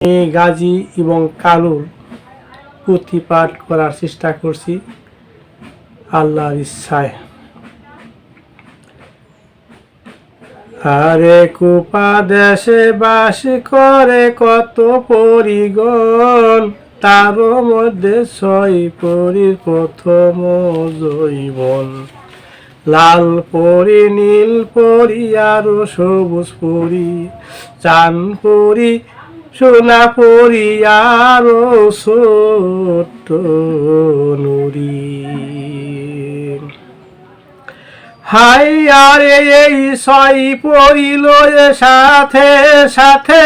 গাজী এবং কালুর পুঁথি পাঠ করার চেষ্টা করছি আল্লাহর ইচ্ছায়। আরে কুপা দেশে বাস করে কত পরিগণ, তার মধ্যে ছয় পরীর প্রথম জৈবন। লাল পরি, নীল পরি, আরো সবুজ পরি, চান পরি, সোনা পরি, আরো ছোট্ট নুরি। হাই আরে এই ছয় পরিল সাথে সাথে,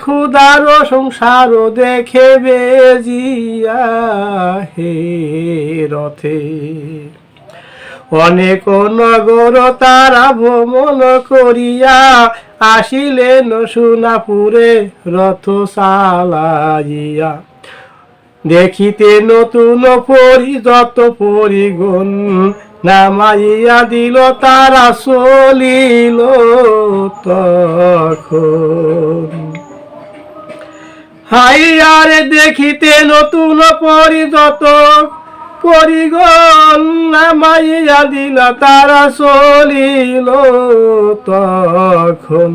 ক্ষুধার সংসার দেখে বেজিয়া হে রথে। অনেক নগর তারা ভ্রমণ করিয়া, আসিলেন সোনাপুরে রথ চালাইয়া। দেখিতে নতুন পরি যত পরিগণ, নামাইয়া দিল তারা চলিল তখন। হাই আরে দেখিতে নতুন পরি যত পরিগণ, নামাইয়া দিল তারা চলিল তখন।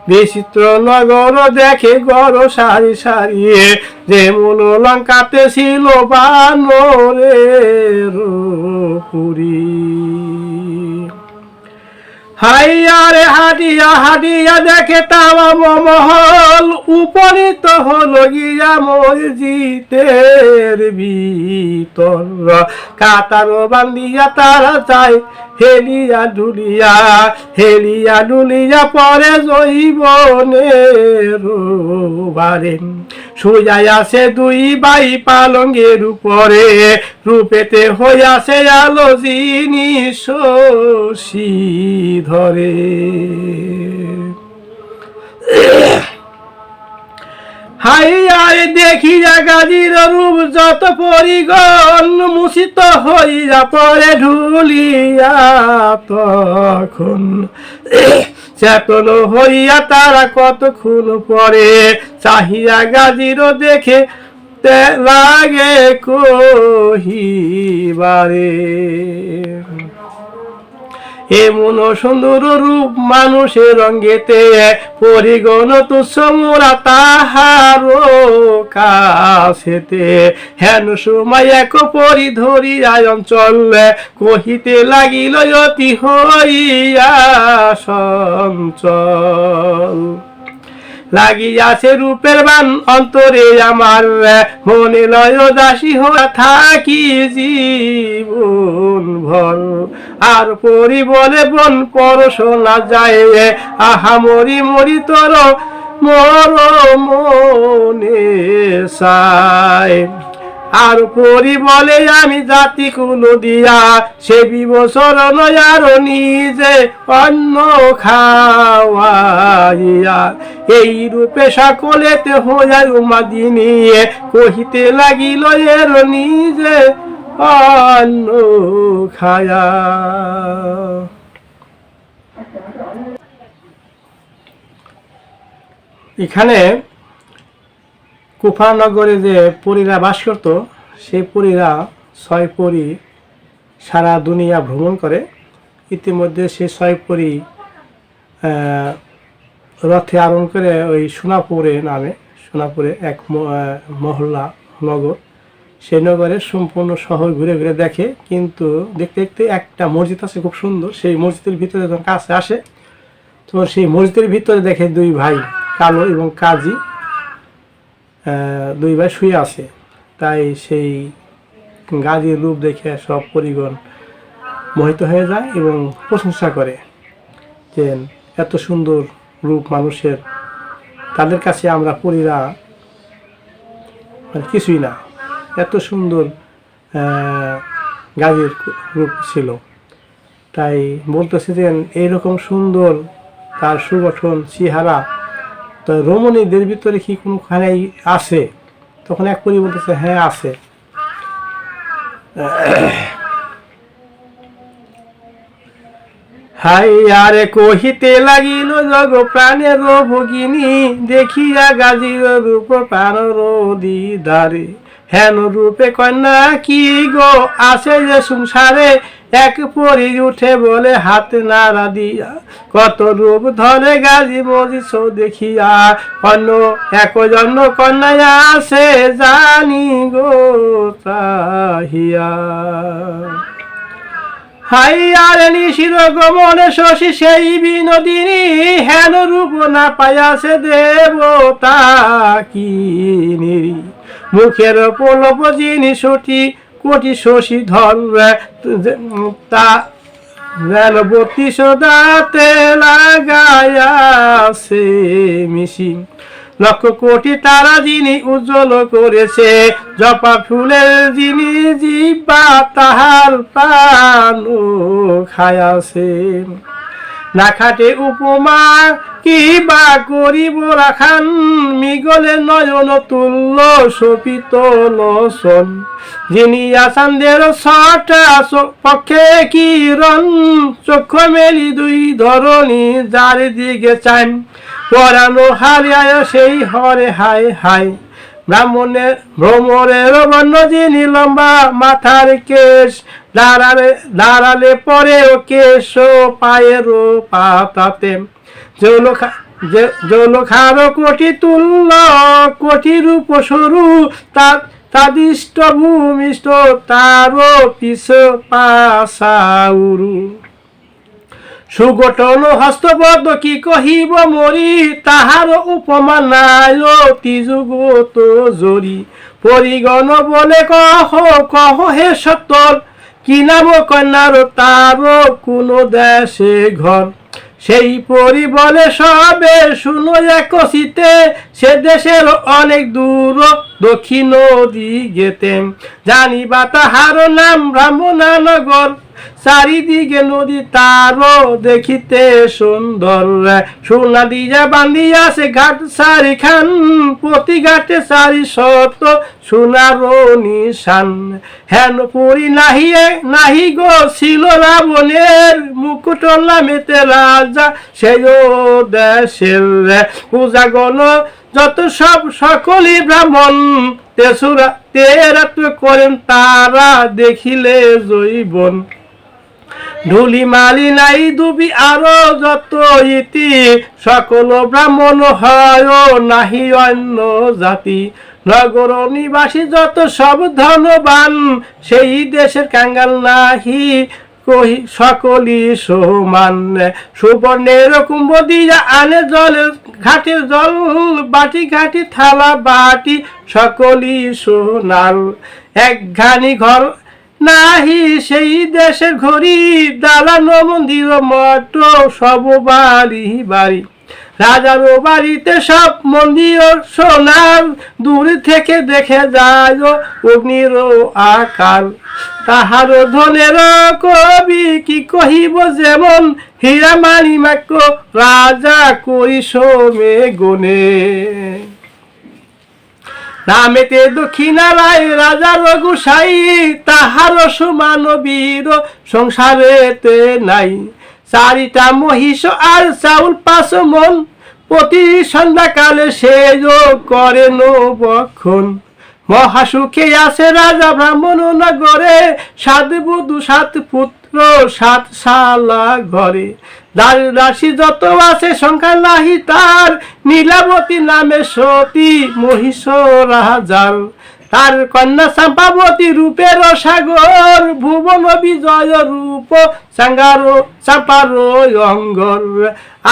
বিচিত্র নগর দেখে গড় সারি সারিয়ে, যেমন লঙ্কাতে ছিল বানরের পুরী। হাই আরে হাডিয়া হাডিয়া দেখে তাওয়া মহল, উপনীত হল গিয়া মসজিদের ভিতর। কাতার বান্ধিয়া তারা যায় হেলিয়া ডুলিয়া, হেলিয়া ডুলিয়া পরে জৈবনের বারে। শুয়াইয়াছে দুই বাই পালঙ্গের উপরে, রূপেতে হইয়াছে আলো জিনিস ধরে। হাই আয় দেখিয়া গাজীর রূপ যত পরিগণ, মুছিত হইয়া পরে ঢুলিয়া তখন। চেতন হইয়া তারা কতক্ষণ পরে, চাহিয়া গাজীর দেখে লাগে কহিবারে। এমন সুন্দর রূপ মানুষের রঙ্গেতে, পরিগণ তুচ্ছ মোরা তাহার কাছেতে। হেন সময় এক পরি ধরিয়া অঞ্চল, কহিতে লাগিল অতি হইয়া সঞ্চল। লাগিয়াছে রূপের বান অন্তরে আমার, মনে লয় দাসী হয়ে থাকি জীবন ভর। আর পরি বলে বন পরশোনা যায়, আহা মরি মরি তোর মর মনে চায়। আর পরি বলে আমি জাতি কুল দিয়া, সে বিবসর আর নিজে অন্ন খাওয়াইয়া। এই রূপে সকলেতে হইয়া উমাদিনী, কহিতে লাগিল এর নিজে অন্ন খায়া। এখানে কুফা নগরে যে পরীরা বাস করত, সেই পরীরা ছয় পরী সারা দুনিয়া ভ্রমণ করে। ইতিমধ্যে সে ছয় পরী রথে আরোহণ করে ওই সোনাপুরে নামে, সোনাপুরে এক মহল্লা নগর, সেই নগরের সম্পূর্ণ শহর ঘুরে ঘুরে দেখে। কিন্তু দেখতে দেখতে একটা মসজিদ আছে খুব সুন্দর, সেই মসজিদের ভিতরে যখন কাছে আসে, তো সেই মসজিদের ভিতরে দেখে দুই ভাই কালো এবং কাজী, দুই ভাই শুয়ে আছে। তাই সেই গাজীর রূপ দেখে সব পরিগণ মোহিত হয়ে যায় এবং প্রশংসা করে যে এত সুন্দর রূপ মানুষের, তাদের কাছে আমরা পরীরা মানে কিছুই না, এত সুন্দর গাজীর রূপ ছিল। তাই বলতেছে যে এইরকম সুন্দর তার সুগঠন চেহারা, তো রমণীদের ভিতরে কি কোনোখানেই আছে? তখন এক পরি বলতেছে হ্যাঁ আছে। হাই আরে কহিতে লাগিল জগ প্রাণের ভগিনী, দেখিয়া গাজীর রূপ প্রাণর দিদারে। হেন রূপে কন্যা কি গো আসে যে সংসারে, এক পরি উঠে বলে হাত নাড়া দিয়া, কত রূপ ধরে গাজী মজিস দেখিয়া, অন্য এক জন্য কন্যা আসে জানি গো চাহিয়া। হাই আরে নিশির গমনে শশী সেই বিনোদিনী, হেন রূপ না পাইয়াছে দেবতা কি নিরি। মুখের পলব যিনি সটি কোটি শশী ধর, তা যেন 32 দাঁতে লাগায়াছে মিশি। লক্ষ কোটি তারা যিনি উজ্জ্বল করেছে, জপা ফুলের যিনি জিব্বা তাহার প্রাণ খায়াছে। না খাটে উপমা কি বা করিব রাখান, মিগলে নয়ন তুল্য শোভিত লোচন। যিনি আসানদের ছটা পক্ষে কিরণ, চক্ষু মেলি দুই ধরণী যার দিকে চান, পরানো হারিয়ায় সেই হরে হায় হায়। ব্রাহ্মণের ভ্রমরের বর্ণ যিনি লম্বা মাথার কেশ, দাঁড়ালে পরেও কেশ পায়েরও পাতাতে। জলখার কোটি তুল্য কোটি রূপ সরু, তাদিষ্ট ভূমিষ্ঠ তারও পিছ পাশাউরু। সুগঠন হস্তপদ কি কহিব মরি, তাহার উপমা নাই তিযুগত জরি। পরিগণ বলে কহ কহ হে সত্তর, কি নাম কন্যার তার কোন দেশে ঘর। সেই পরি বলে সবে শুনো একসিতে, সে দেশের অনেক দূর দক্ষিণ দিগেতে। জানিবা তাহার নাম ব্রাহ্মণনগর, চারিদিকে নদী তার দেখিতে সুন্দর। সোনা দিয়া বান্ধিয়াছে ঘাট চারিখান, প্রতি ঘাটে 400 সোনার নিশান। হেন পুরী নাহি গো ছিল রাবণের, মুকুট নামেতে রাজা সেই দেশের। পূজাগণ যত সব সকলই ব্রাহ্মণ, তেরা করেন তারা দেখিলে জৈবন। ঢুলি মালি নাই দুবি আরো যত ইতি, সকল ব্রাহ্মণ হয় নাহি অন্য জাতি। নগর নিবাসী যত সব ধনবান, সেই দেশের কাঙ্গাল নাহি কহি সকলই সমান। সুবর্ণের কুম্ভ দিয়া আনে জলের ঘাটের জল, বাটি ঘাটি থালা বাটি সকলই সোনার। একখানি ঘর নাহি সেই দেশের ঘড়ি, দালান মন্দির মঠ সব বাড়ি বাড়ি। রাজার বাড়িতে সব মন্দির সোনার, দূর থেকে দেখে যায় অগ্নির আকার। তাহার ধনের কবি কি কহিব যেমন, হীরা মাণিমাক্য রাজা করি সোমে গনে। নামেতে দক্ষিণারায় রাজা রঘুসাই, তাহার সমান বীর সংসারেতে নাই। 4টা মহিষ আর চাউল 5 মন, প্রতি সন্ধ্যাকালে সে করে নবক্ষণ। মহাসুখে আছে রাজা ব্রাহ্মণ নগরে, 7 বধূ 7 পুত্র 7 শালা ঘরে। দাসী যত আছে সংখ্যা নাহি তার, নীলাবতী নামে সতী মহিষ রাজার। তার কন্যা চম্পাবতী রূপের সাগর, ভুবন বিজয় রূপ চাম্পার অঙ্গর।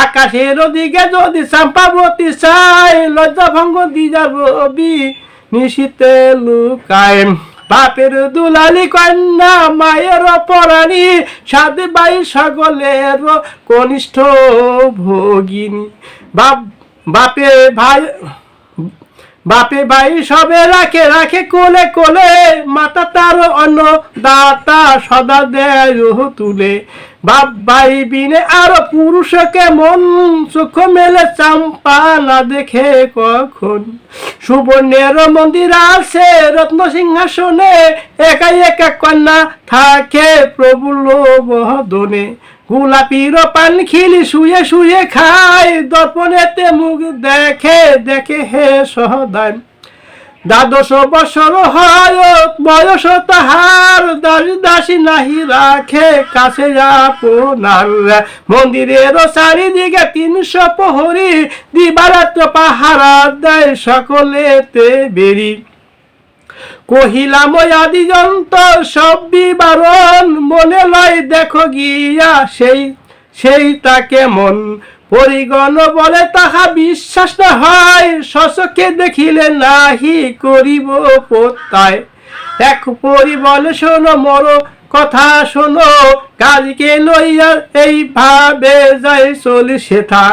আকাশের দিকে যদি চম্পাবতী চায়, লজ্জা ভঙ্গ দিয়া রবি নিশীতে লুকায়। বাপের দুলালি কন্যা মায়ের পরাণী, 7 ভাই সকলের কনিষ্ঠ ভগিনী। বাপে ভাই সবে রাখে কোলে কোলে, মাতা তার অন্ন দাতা সদা দেয় তুলে। বাপ ভাই বিনে আর পুরুষকে মন, চোখ মেলে চাম্পা না দেখে কখন। সুবর্ণের মন্দির আছে রত্ন সিংহাসনে, একা একা কন্যা থাকে প্রভুর বদনে। গোলাপির পান খিলি শুয়ে শুয়ে খায়, দর্পণেতে মুখ দেখে দেখে হে সহদায়। 12 বছর হয় বয়স তাহার, দাসী দাসী নাহি রাখে কাছে আপনার। মন্দিরের চারিদিকে 300 প্রহরী, দিবারাত্র পাহারা দেয় সকলেতে বেরি। কহিলাম আদি যন্ত সব বিবরণ, মনে লয় দেখো গিয়া সেই তা কেমন। পরিগণ বলে তাহা বিশ্বাস না হয়, শশকে দেখিলে নাহি করিব প্রত্যয়। এক পরি বলে শোনো মোর কথা শোনো, কাজকে লইয়া এইভাবে যাই চলি সেথা।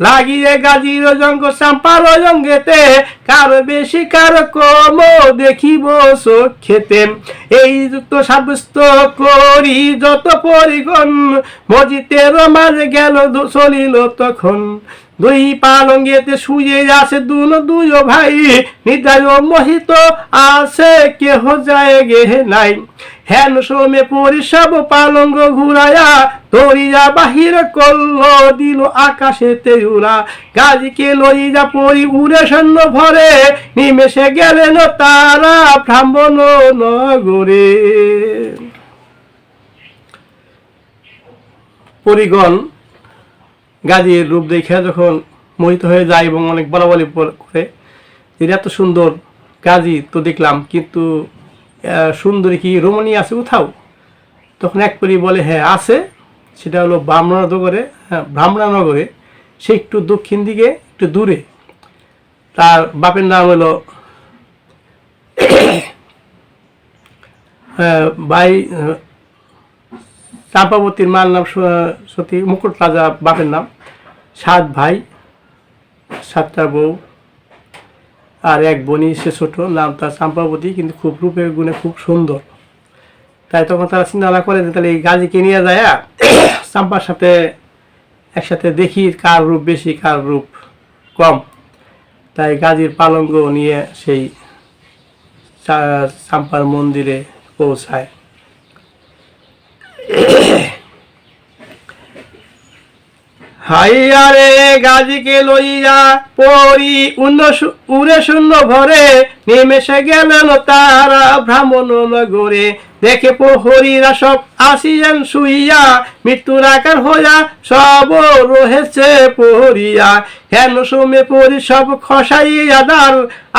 লাগিয়ে গাজির জঙ্গ চাম্পার জঙ্গেতে, কার বেশি কার কম দেখিব চোখেতে। এই যুক্ত সাব্যস্ত করি যত পরিগণ, মসজিদের মাঝে গেল চলিল তখন। 2 পালঙ্গেতে শুয়ে আছে দুই ভাই, নিদ্রায় মোহিত আছে কেহ যায় গে নাই। হেন সমে পরি সব পালঙ্গ ঘুরাইয়া, ধরিয়া বাহির করল দিল আকাশেতে উড়া। গাজীকে লইয়া পরি উড়ে সৈন্য ভরে, নিমেষে গেলেন তারা ব্রাহ্মণ নগরে। পরিগণ গাজীর রূপ দেখে যখন মোহিত হয়ে যায় এবং অনেক বলাবলি করে, এটা এত সুন্দর গাজী তো দেখলাম, কিন্তু সুন্দরী কি রমণী আছে কোথাও? তখন এক পরি বলে হ্যাঁ আছে, সেটা হলো ব্রাহ্মণনগরে। সে একটু দক্ষিণ দিকে একটু দূরে। তার বাপের নাম হলো ভাই চাম্পাবতীর মার নাম সতী, মুকুট রাজা বাপের নাম। 7 ভাই 7টা বউ, আর এক বোনই সে ছোট, নাম তার চাম্পাবতী, কিন্তু খুব রূপে গুণে খুব সুন্দর। তাই তখন তারা চিন্তা করে যে তাহলে এই গাজীকে নিয়ে যায় চাম্পার সাথে একসাথে দেখি কার রূপ বেশি কার রূপ কম। তাই গাজীর পালঙ্গ নিয়ে সেই চাম্পার মন্দিরে পৌঁছায়। হাইয়া রে গাজীকে লইয়া পরি উড়ে শূন্য ভরে, নিমেষে গেলেন তারা ব্রাহ্মণ নগরে। দেখে প্রহরীরা সব আসিয়েন শুইয়া, মৃত্যুর আকার হইয়া সব রহেছে পড়িয়া। হেন সমে পরি সব খসাইয়া দ্বার,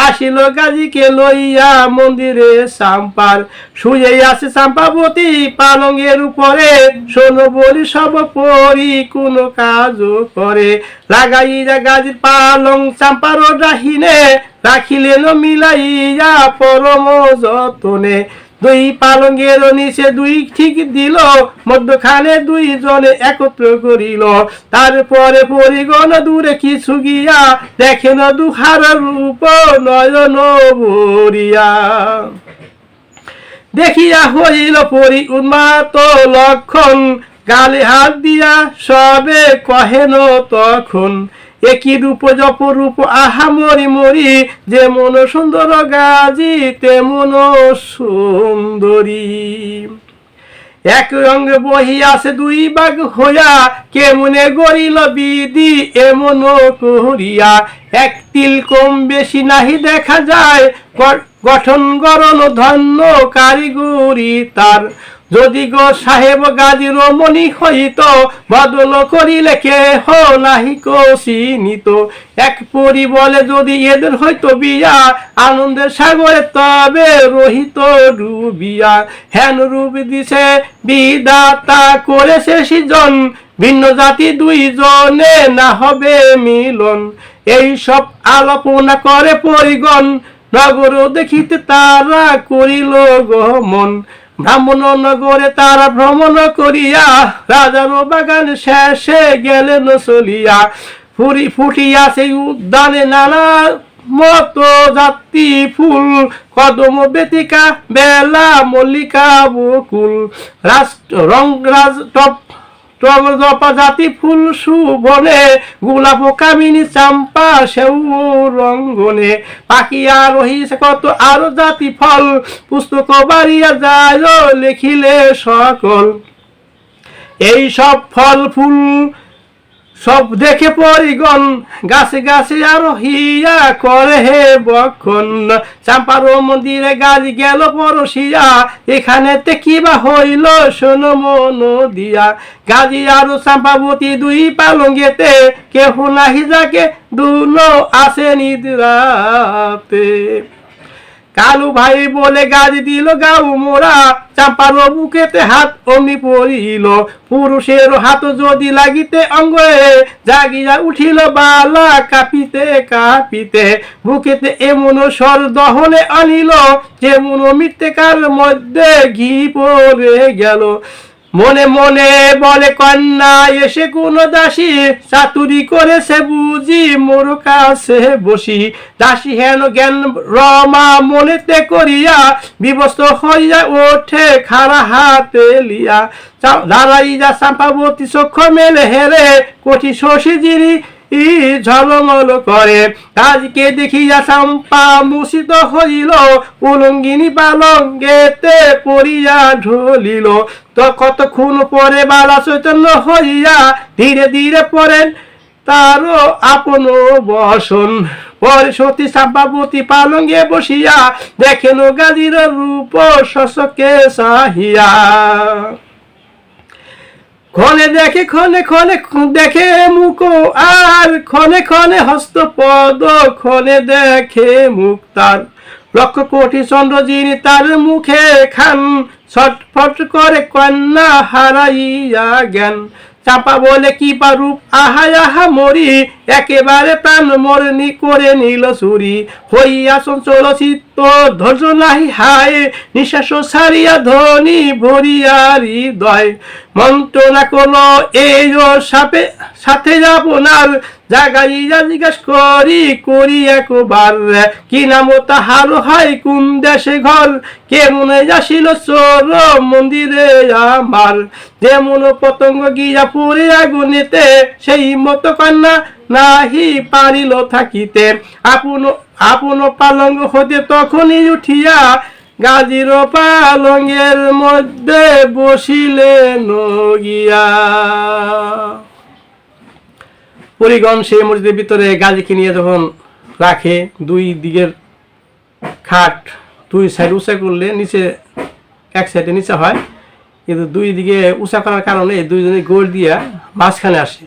আসিল গাজীকে লইয়া মন্দিরে চাম্পার। শুয়ে আছে চাম্পাবতী পালঙ্গের উপরে, শোনো বলি সব পরি কোন কাজ করে। লাগাইয়া গাজীর পালং চাম্পার ডাহিনে, রাখিলেন মিলাইয়া পরম যতনে। 2 পালঙ্গের নিচে 2 ঠিক দিল, মধ্যখানে 2 জনে একত্র করিল। তারপরে পরিগণ দূরে কিছু গিয়া, দেখেন দুহার রূপ নয়ন ভরিয়া। দেখিয়া হইল পরি উন্মাত লক্ষণ, গালে হাত দিয়া সবে কহেন তখন। একই রূপ জপ রূপ আহা মরি মরি, যেমন সুন্দর গাজী তেমন সুন্দরী। এক রঙে বহিয়াছে 2 বাঘ হইয়া, কেমনে গড়িল বিধি এমন করিয়া। এক তিল কম বেশি নাহি দেখা যায়, গঠন গড়ন ধন্য কারিগরি তার। যদি গো সাহেব গাজী রমণী হইত, বদল করিলে কেহ নাহি চিনিত। এক পরি বলে যদি এদের হইতো বিয়া, আনন্দের সাগরে তবে রহিত ডুবিয়া। হেন রূপ দিছে বিধাতা করেছে সৃজন, ভিন্ন জাতি 2 জনে না হবে মিলন। এই সব আলোচনা করে পরিগণ, নগর দেখিতে তারা করিল গমন। ব্রাহ্মণ নগরে তারা ভ্রমণ করিয়া, রাজার বাগান শেষে গেলেন চলিয়া। ফুটিয়া সেই উদ্যানে নানা মত জাতি ফুল, কদম বেতিকা বেলা মল্লিকা বকুল। জাতি ফুল সুবনে, গোলাপ কামিনী চাম্পা সেউ রঙ্গনে। পাখিয়া রহিছে কত আরো জাতি ফল, পুস্তক বাড়িয়া যায় লেখিলে সকল। এই সব ফল ফুল সব দেখে পরিগণ গাছে গাছে আরো হিয়া করে হে বক্ষণ। চাম্পার মন্দিরে গাছ গেল পরশিয়া, এখানেতে কিবা হইল শোনো মন দিয়া। গাজী আর চাম্পাবতী দুই পালঙ্গেতে, কেহ নাহি যাকে দুনো আছে নিদ্রাতে। কালু ভাই বলে গাছ দিল গাউ মোরা, চাম্পার বুকেতে হাত অমনি পড়িল। পুরুষের হাত যদি লাগিতে অঙ্গে, জাগিয়া উঠিল বালা কাঁপিতে কাঁপিতে। বুকেতে এমন স্বর দহনে আনিল, যেমন মৃত্তিকার মধ্যে ঘি পড়ে গেল। মনে মনে বলে কন্যা এসে কোন দাসী, চাতুরি করেছে বুঝি মোর কাছে বসি। দাসী হেন জ্ঞান রমা মনেতে করিয়া, বিবস্ত হইয়া ওঠে খাড়া হাতে লিয়া। দাঁড়াইয়া চাম্পাবতী চক্ষু মেলে হেরে, কোটি শশী যিনি ঝলমল করে। আজকে দেখিয়া চাম্পা মুসিত হইল, উলঙ্গিনী পালঙ্গেতে পড়িয়া ঢলিল। তো কতক্ষণ পরে বালা চৈতন্য হইয়া, ধীরে ধীরে পড়েন তারও আপন বসন। পরে সতী চাম্পাবতী পালঙ্গে বসিয়া, দেখেন গাজীর রূপ শশকে চাহিয়া। ক্ষণে দেখে ক্ষণে ক্ষণে দেখে মুখ আর, ক্ষণে ক্ষণে হস্ত পদ ক্ষণে দেখে মুখ তার। লক্ষ কোটি চন্দ্র যিনি তার মুখে খান, ছটফট করে কন্যা হারাইয়া জ্ঞান। চাপা বলে কি রূপ আহা আহা মরি, একেবারে প্রাণ মরণি করে নিল চুরি। হইয়া চঞ্চল চিত্ত ধৈর্য নাহি হায়, নিঃশ্বাস ছাড়িয়া ধ্বনি ভরিয়া হৃদয়। মন্ত্রণা করলো এই সাপে সাথে আপনার, জাগাইয়া জিজ্ঞাস করি একবার। কি নাম তাহার হয় কোন দেশে ঘর, কেমন আসিল চোর মন্দিরে আমার। যেমন পতঙ্গ গিয়া পুরে আগুনেতে, সেই মতো কন্যা নাহি পারিল থাকিতে। আপন পালঙ্গ হতে তখনই উঠিয়া, গাজীর পালঙ্গের মধ্যে বসিলেন গিয়া। পরিগণ সেই মসজিদের ভিতরে গাজীকে নিয়ে যখন রাখে, দুই দিকের খাট দুই সাইড উঁচা করলে নিচে এক সাইডে নিচে হয়, কিন্তু দুই দিকে উঁচা করার কারণে দুইজনে গোল দিয়া মাঝখানে আসে।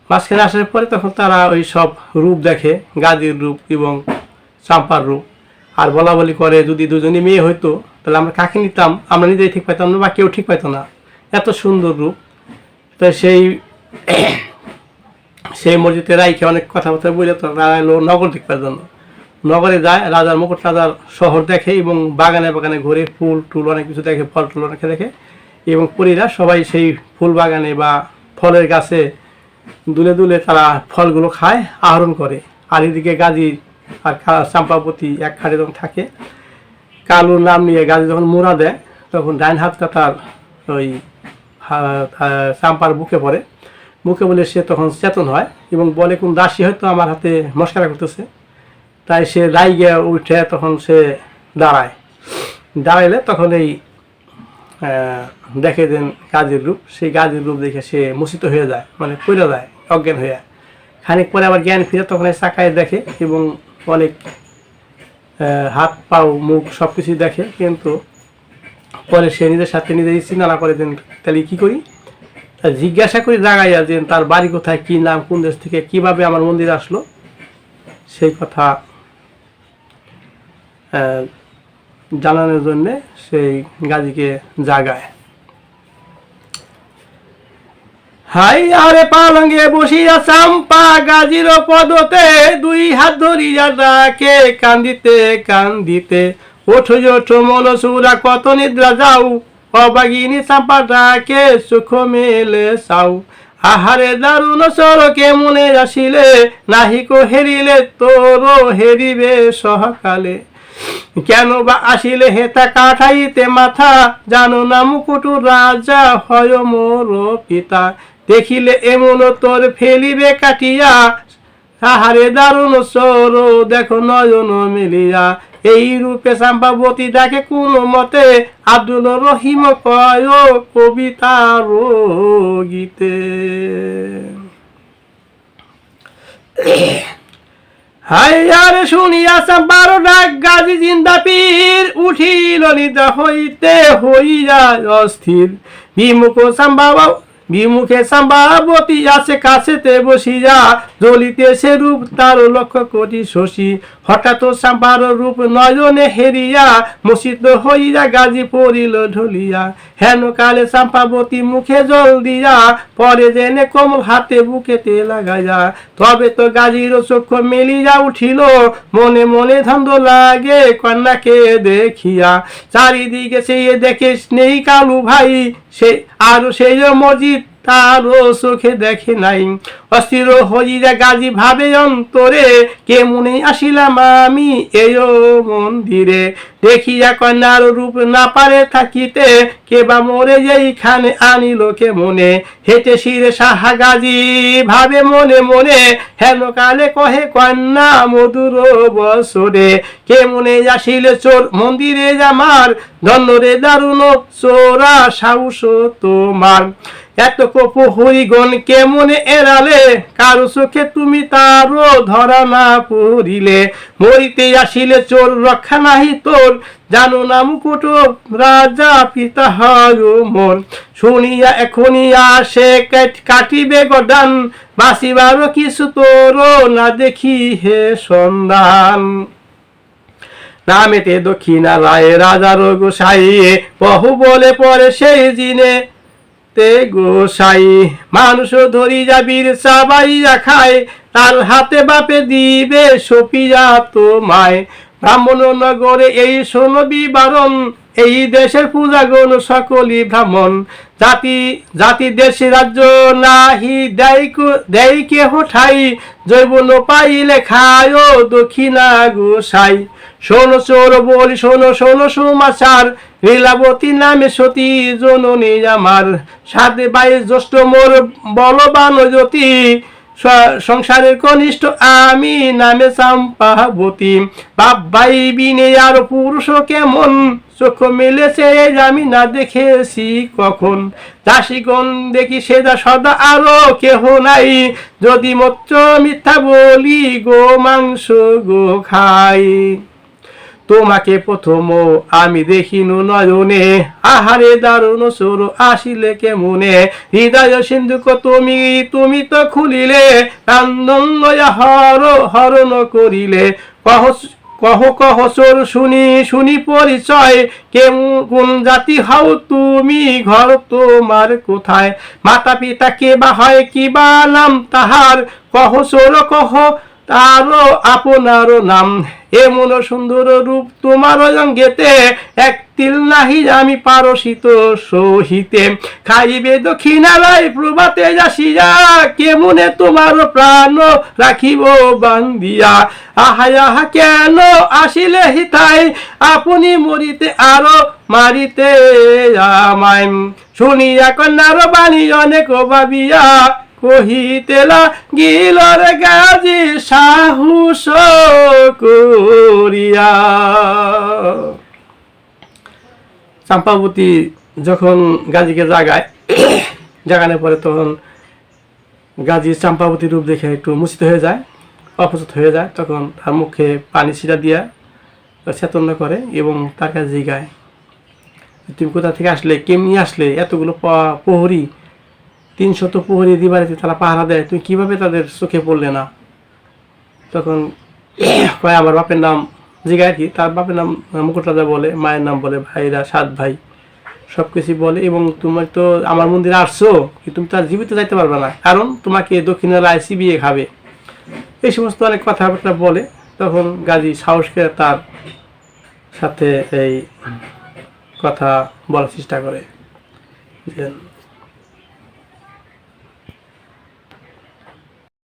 মাঝখানে আসার পরে তখন তারা ওই সব রূপ দেখে, গাজীর রূপ এবং চাম্পার রূপ। আর বলা বলি করে যদি দুজনে মেয়ে হইতো তাহলে আমরা কাকে নিতাম, আমরা নিজেই ঠিক পাইতাম না বা কেউ ঠিক পাইতো না, এত সুন্দর রূপ। তো সেই মসজিদে রাইখে অনেক কথাবার্তা বলে তো এলো নগর দেখবার জন্য। নগরে যায়, রাজার মুকুট রাজার শহর দেখে এবং বাগানে বাগানে ঘুরে ফুল টুল অনেক কিছু দেখে, ফল টুল অনেক দেখে। এবং পরীরা সবাই সেই ফুল বাগানে বা ফলের গাছে দুলে দুলে তারা ফলগুলো খায়, আহরণ করে। আর এদিকে গাজী আর চাম্পাবতী এক খাটে যখন থাকে, কালুর নাম নিয়ে গাজী যখন মোড়া দেয়, তখন ডাইন হাতটা তার ওই চাম্পার বুকে পড়ে। মুখে বলে সে তখন চেতন হয় এবং বলে কোন দাসী হয়তো আমার হাতে মস্কারা করতেছে। তাই সে রাইগে উঠে তখন সে দাঁড়াইলে তখন এই দেখে দেন গাজীর রূপ। সেই গাজীর রূপ দেখে সে মোচিত হয়ে যায়, মানে পড়ে যায় অজ্ঞান হয়ে। খানিক পরে আবার জ্ঞান ফিরে তখন চাকায় দেখে এবং অনেক হাত পাও মুখ সব কিছুই দেখে। কিন্তু পরে সে নিজের সাথে নিজেই চিন্তা না করে দেন তাহলে কী করি, জিজ্ঞাসা করি জাগাইয়া যে তার বাড়ি কোথায়, কী নাম, কোন দেশ থেকে, কিভাবে আমার মন্দিরে আসলো, সেই কথা জানানোর জন্যে সেই গাজীকে জাগায়। হাই আরে পালঙ্গে বসিয়া চাম্পা গাজীর পদতে, দুই হাত ধরিয়া ডাকে কান্দিতে কান্দিতে। ওঠো ওঠো মনসুরা কত নিদ্রা যাও, অবাগিনী চাম্পা ডাকে সুখ মেলে চাও। আহারে দারুণ সরকে মনে আসিলে, নাহিকো হেরিলে তোর হেরিবে সহকালে। কেন বা আসিলে হেতা কাঠাইতে মাথা, জানো না মুকুটু রাজা হয় মোর পিতা। দেখিলে এমন তোর ফেলিবে কাটিয়া, আহারে দারুণ সর দেখো নয়ন মিলিয়া। এই রূপে চম্পাবতী ডাকে কোন মতে আব্দুল রহিম কয় কবিতার গীতে। হাইয়ার শুনিয়া চম্পার ডাক গাজী জিন্দা পীর উঠিল নিদ্রা হইতে হইয়া অস্থির। বিমুখে চম্পাবতী আছে কাছেতে বসিয়া জ্বলিতেছে রূপ তার লক্ষ কোটি শশী। হঠাৎ চম্পার রূপ নয়নে হেরিয়া মোষিত হইয়া গাজী পড়িল ঢলিয়া। হেন কালে চম্পাবতী মুখে জল দিয়া পরে জেনে কোমল হাতে বুকেতে লাগাইয়া। তবে তো গাজীর চক্ষু মেলিয়া উঠিল মনে মনে ধন্দ লাগে কন্যাকে দেখিয়া। চারিদিকে সে দেখে নেই কালু ভাই সে আর সেই মসজিদ তারও চোখে দেখে নাই। অস্থির হইয়া গাজী ভাবে অন্তরে কেমনে আসিলাম আমি এই মন্দিরে। দেখিয়া কন্যার রূপ না পারে থাকিতে কেবা মোরে এইখানে আনিল কে মনে। হেঁটে শিরে সাহা গাজী ভাবে মনে মনে হেন কালে কহে কন্যা মধুর বছরে। কেমনে আসিলে চোর মন্দিরে আমার ধন্যরে দারুণ চোরা সাহস তোমার। এত প্রহরীগণ কেমনে এড়ালে কারো চোখে তুমি তারও ধরা না পড়িলে। মরিতে আসিলে চোর রক্ষা নাহি তোর জানো না মুকুট রাজা পিতা হয় মোর। শুনিয়া এখনই আসে কাটিবে গদান বাঁচিবারও কিছু তোর না দেখি হে সন্ধান। নামেতে দক্ষিণালয় রাজার গোসাই বহু বলে পরে সেই দিনে তে গোসাই। মানুষ ধরি যাবির চাবাইয়া খায় তার হাতে বাপে দিবে সপিয়া তোমায়। ব্রাহ্মণ নগরে এই শোনো বিবরণ এই দেশের পূজাগণ সকলই ব্রাহ্মণ। জাতি জাতি দেশে রাজ্য নাহি দেয় কেহ ঠাই জৈবন পাইলে খায় দক্ষিণা গোসাই। শোনো চোর বলি শোনো শোনো সমাচার লীলাবতী নামে সতী জননী আমার। সাথে বাইশ জ্যৈষ্ঠ মোর বলবান জ্যোতি সংসারের কনিষ্ঠ আমি নামে চম্পাবতী। বাপ ভাই বিনে আর পুরুষ কেমন চোখ মেলেছে আমি না দেখেছি কখন। দাসীগণ দেখি সেদা সদা আরো কেহ নাই যদি মত্র মিথ্যা বলি গো মাংস গো খাই। তোমাকে প্রথম আমি দেখিনু নয়নে আহারে দারুণ চোর আসিলে কেমনে। হৃদয় সিন্ধুক তুমি তুমি তো খুলিলে কান্দন হরণ করিলে। কহ কহ চোর শুনি শুনি পরিচয় কোন জাতি হও তুমি ঘর তোমার কোথায়। মাতা পিতা কে বা হয় কি বা নাম তাহার কহ চোর কহ তারও আপনার নাম। এমন সুন্দর রূপ তোমার অঙ্গেতে এক তিল নাহি আমি পারসিত সহিতে। খাইবে দক্ষিণালয় প্রভাতে আসিয়া কেমনে তোমার প্রাণ রাখিব বান্দিয়া। আহা আহা কেন আসিলে হিতাই আপনি মরিতে আরো মারিতে আমায়। শুনিয়া কন্যার বাণী অনেক ভাবিয়া কহিতে লাগিল রে গাজী সাহস করিয়া। চম্পাবতী যখন গাজীকে জাগানোর পরে তখন গাজী চম্পাবতীর রূপ দেখে একটু মুছিত হয়ে যায় অপসত হয়ে যায়। তখন তার মুখে পানি ছিটা দিয়া চেতন্য করে এবং তার কাছে জিগায় তুমি কোথা থেকে আসলে কেমনি আসলে এতগুলো প্রহরী 300 প্রহরী দিবারিতে তারা পাহারা দেয় তুমি কিভাবে তাদের চোখে পড়লে না। তখন কয় আমার বাপের নাম জিগায় কি তার বাপের নাম মুকুট রাজা বলে মায়ের নাম বলে ভাইরা 7 ভাই সব কিছু বলে এবং তুমি তো আমার মন্দিরে আসছো তুমি তার জীবিত যাইতে পারবে না কারণ তোমাকে দক্ষিণালয় চিবিয়ে খাবে এই সমস্ত অনেক কথাবার্তা বলে। তখন গাজী সাহসকে তার সাথে এই কথা বলার চেষ্টা করে যে